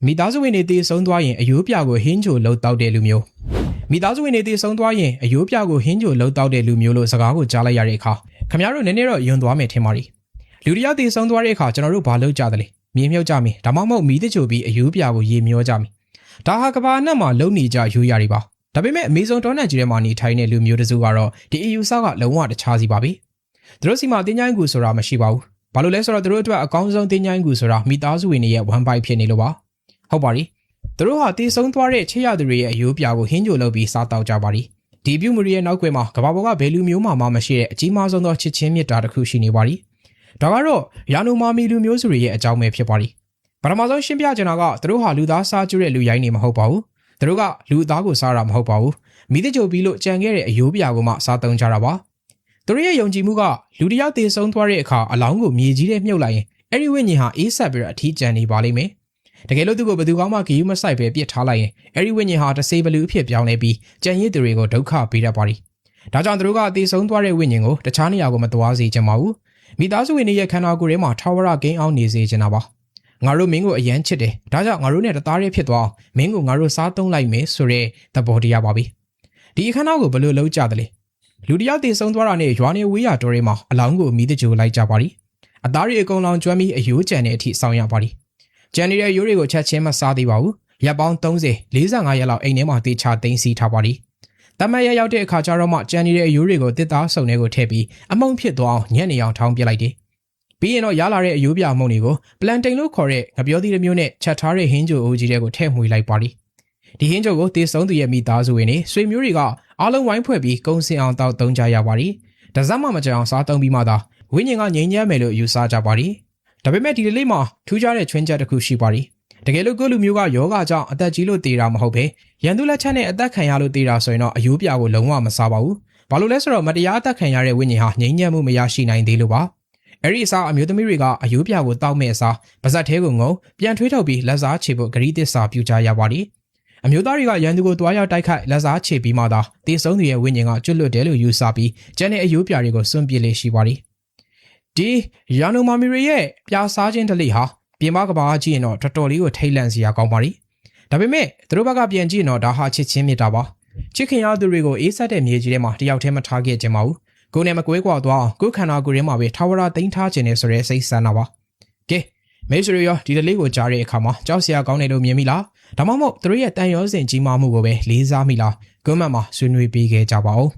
မိသားစုဝင်တွေတည်ဆုံးသွားရင်အယိုးပြကိုဟင်းချိုလှုပ်တောက်တဲ့လူမျိုးမိသားစုဝင်တွေတည်ဆုံးသွားရင်အယိုးပြကိုဟင်းချိုလှုပ်တောက်တဲ့လူမျိုးလို့စကားကိုကြားလိုက်ရတဲ့အခါခင်ဗျားတို့နည်းနည်းတော့ယွံသွားမယ်ထင်ပါလိလူတယောက်တည်ဆုံးသွားတဲ့အခါကျွန်တော်တို့ဘာလုပ်ကြသလဲမြေမြုပ်ကြမယ်ဒါမှမဟုတ်မီးတချို့ပြီးအယိုးပြကိုရေမျောကြမယ်ဒါဟာကဘာနဲ့မှလုံနေကြရိုးရာတွေပါဒါပေမဲ့အမေဇုံတောနက်ကြီးထဲမှာနေထိုင်တဲ့လူမျိုးတစုကတော့ဒီအယူဆကလုံးဝတခြားစီပါပဲသူတို့စီမှာတင်းချိုင်းကူဆိုတာမရှိပါဘူးဘာလို့လဲဆိုတော့သူတို့အတွက်အကောင်းဆုံးတင်းချိုင်းကူဆိုတာမိသားစုဝင်တွေရဲ့ဝမ်ပိုက်ဖြစ်နေလို့ပါဟုတ်ပါပြီသူတို့ဟာတည်ဆုံးသွားတဲ့ချစ်ရသူတွေရဲ့အယိုးပြကိုဟင်းကြိုလုပ်ပြီးစားတောက်ကြပါလိဒီပြုမှုရဲ့နောက်ွယ်မှာကဘာပေါ်ကဘယ်လူမျိုးမှမရှိတဲ့အကြီးမားဆုံးသောချစ်ချင်းမြတ်တာတစ်ခုရှိနေပါလိဒါကတော့ယာနိုမာမီလူမျိုးစုတွေရဲ့အကြောင်းပဲဖြစ်ပါလိပထမဆုံးရှင်းပြချင်တာကသူတို့ဟာလူသားစားကျွတဲ့လူရိုင်းနေမဟုတ်ပါဘူးသူတို့ကလူသားကိုစားတာမဟုတ်ပါဘူးမိသကြိုပြီးလို့ကြံခဲ့တဲ့အယိုးပြကိုမှစားသုံးကြတာပါသူတို့ရဲ့ယုံကြည်မှုကလူတစ်ယောက်တည်ဆုံးသွားတဲ့အခါအလောင်းကိုမြေကြီးထဲမြုပ်လိုက်ရင်အဲ့ဒီဝိညာဉ်ဟာအေးဆက်ပြီးတော့အထီးကျန်နေပါလိမ့်မယ်တကယ်လို့သူကိုဘယ်သူမှဂရုမစိုက်ပဲပြစ်ထားလိုက်ရင်အဲ့ဒီဝိညာဉ်ဟာတစေဘလူအဖြစ်ပြောင်းလဲပြီးကြံရည်သူတွေကိုဒုက္ခပေးတတ်ပါလိဒါကြောင့်သူတို့ကတည်ဆုံးသွားတဲ့ဝိညာဉ်ကိုတခြားနေရာကိုမသွားစေချင်ပါဘူးမိသားစုဝင်တွေရဲ့ခန္ဓာကိုယ်ထဲမှာထာဝရဂိမ်းအောင်နေစေချင်တာပါငါတို့မင်းကိုအယမ်းချစ်တယ်ဒါကြောင့်ငါတို့နဲ့တသားတည်းဖြစ်သွားအောင်မင်းကိုငါတို့စားသုံးလိုက်မယ်ဆိုတဲ့သဘောတရားပါပဲဒီအခမ်းအနားကိုဘယ်လိုလုပ်ကြသလဲလူတယောက်တည်ဆုံးသွားတာနဲ့ရွာနေဝေးရတော်တွေမှာအလောင်းကိုမိတကြိုလိုက်ကြပါလိအသားတွေအကုန်လောင်ကျွမ်းပြီးအယိုးကျန်တဲ့အထိဆောင်ရပါလိကျန်နေတဲ့ရိုးတွေကိုချက်ချင်းမစားသေးပါဘူးရက်ပေါင်း30 45ရက်လောက်အိမ်ထဲမှာတေချာသိမ်းစီထားပါလိတမန်ရရောက်တဲ့အခါကျတော့မှကျန်နေတဲ့အယိုးတွေကိုတစ်သားစုံတွေကိုထည့်ပြီးအမုံဖြစ်သွားအောင်ညံ့နေအောင်ထောင်းပြလိုက်တယ်ပြီးရင်တော့ရလာတဲ့အယိုးပြမုံတွေကိုပလန်တိန်လို့ခေါ်တဲ့ငပြောသီးတစ်မျိုးနဲ့ချက်ထားတဲ့ဟင်းကြိုအိုးကြီးတွေကိုထည့်မှွေလိုက်ပါလိဒီဟင်းကြိုကိုတည်ဆုံးသူရဲ့မိသားစုဝင်တွေဆွေမျိုးတွေကအားလုံးဝိုင်းဖွဲ့ပြီးကုန်းစင်အောင်တောက်သုံးကြရပါလိတစမှမကြအောင်စားသုံးပြီးမှသာဝိညာဉ်ကငြိမ်းချမ်းမယ်လို့ယူဆကြပါလိဒါပေမဲ့ဒီလေးမှာထူးခြားတဲ့ချွင်းချက်တစ်ခုရှိပါလိတကယ်လို့ကိုလူမျိုးကယောဂကြောင့်အသက်ကြီးလို့သေတာမဟုတ်ပဲရန်သူလက်ချက်နဲ့အသက်ခံရလို့သေတာဆိုရင်တော့အယိုးပြကိုလုံးဝမစားပါဘူးဘာလို့လဲဆိုတော့မတရားအသက်ခံရတဲ့ဝိညာဉ်ဟာငြိမ်းချမ်းမှုမရရှိနိုင်သေးလို့ပါအဲ့ဒီအစားအမျိုးသမီးတွေကအယိုးပြကိုတောက်မဲ့အစားပါဇက်သေးကိုငုံပြန်ထွေးထုတ်ပြီးလက်စားချေဖို့ဂရီးသစ္စာပြုကြရပါလိအမျိုးသားတွေကရန်သူကိုတွားရောက်တိုက်ခိုက်လက်စားချေပြီးမှသာတေဆုံးသူရဲ့ဝိညာဉ်ကကျွတ်လွတ်တယ်လို့ယူဆပြီးကျန်တဲ့အယိုးပြတွေကိုစွန့်ပစ်လေရှိပါလိဒီယာနိုမာမီရီရဲ့ပြာစားခြင်းတလိဟာပြင်ပကဘာကြည့်ရင်တော့တော်တော်လေးကိုထိတ်လန့်စရာကောင်းပါလိဒါပေမဲ့သူတို့ဘက်ကပြန်ကြည့်ရင်တော့ဒါဟာချစ်ချင်းမြတ်တာပါချစ်ခင်ရသူတွေကိုအေးဆက်တဲ့မြေကြီးထဲမှာတယောက်တည်းမထားခဲ့ကြပါဘူးကိုယ်နဲ့မကွဲကွာသွားအောင်ကိုယ်ခန္ဓာကိုယ်ထဲမှာပဲထာဝရသိမ်းထားခြင်းနဲ့ဆိုတဲ့စိတ်ဆန္ဒပါကဲမိတ်ဆွေရောဒီတလေးကိုကြားတဲ့အခါမှာကြောက်စရာကောင်းတယ်လို့မြင်မိလားဒါမှမဟုတ်သူတို့ရဲ့တန်ရောစင်ကြီးမားမှုကိုပဲလေးစားမိလားကွန်မန့်မှာဆွေးနွေးပေးခဲ့ကြပါဦး